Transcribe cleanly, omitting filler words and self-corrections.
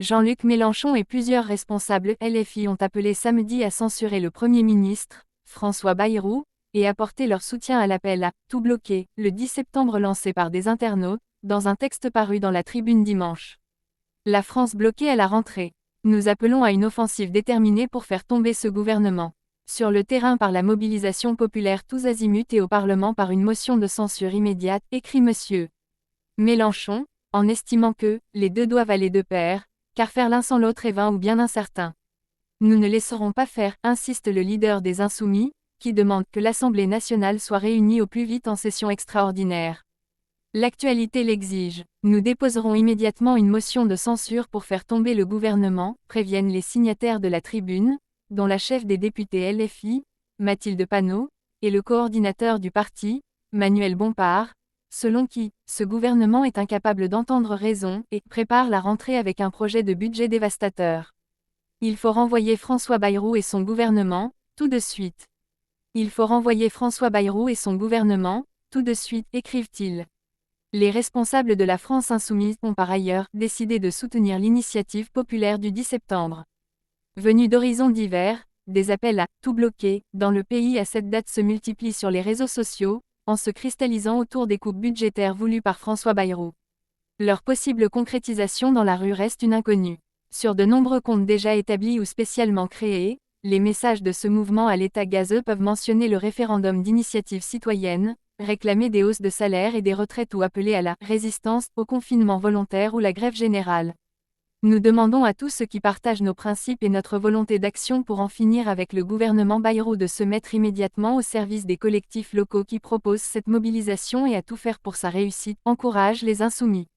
Jean-Luc Mélenchon et plusieurs responsables LFI ont appelé samedi à censurer le Premier ministre, François Bayrou, et apporter leur soutien à l'appel à « tout bloquer » le 10 septembre lancé par des internautes, dans un texte paru dans la Tribune dimanche. La France bloquée à la rentrée. Nous appelons à une offensive déterminée pour faire tomber ce gouvernement. Sur le terrain par la mobilisation populaire tous azimuts et au Parlement par une motion de censure immédiate, écrit M. Mélenchon, en estimant que « les deux doivent aller de pair », car faire l'un sans l'autre est vain ou bien incertain. Nous ne laisserons pas faire, insiste le leader des Insoumis, qui demande que l'Assemblée nationale soit réunie au plus vite en session extraordinaire. L'actualité l'exige. Nous déposerons immédiatement une motion de censure pour faire tomber le gouvernement, préviennent les signataires de la tribune, dont la chef des députés LFI, Mathilde Panot, et le coordinateur du parti, Manuel Bompard, selon qui, ce gouvernement est incapable d'entendre raison et prépare la rentrée avec un projet de budget dévastateur. Il faut renvoyer François Bayrou et son gouvernement, tout de suite. Il faut renvoyer François Bayrou et son gouvernement, tout de suite, écrivent-ils. Les responsables de la France insoumise ont par ailleurs décidé de soutenir l'initiative populaire du 10 septembre. Venus d'horizons divers, des appels à « tout bloquer » dans le pays à cette date se multiplient sur les réseaux sociaux, en se cristallisant autour des coupes budgétaires voulues par François Bayrou. Leur possible concrétisation dans la rue reste une inconnue. Sur de nombreux comptes déjà établis ou spécialement créés, les messages de ce mouvement à l'état gazeux peuvent mentionner le référendum d'initiative citoyenne, réclamer des hausses de salaire et des retraites ou appeler à la résistance, au confinement volontaire ou la grève générale. Nous demandons à tous ceux qui partagent nos principes et notre volonté d'action pour en finir avec le gouvernement Bayrou de se mettre immédiatement au service des collectifs locaux qui proposent cette mobilisation et à tout faire pour sa réussite, encouragent les Insoumis.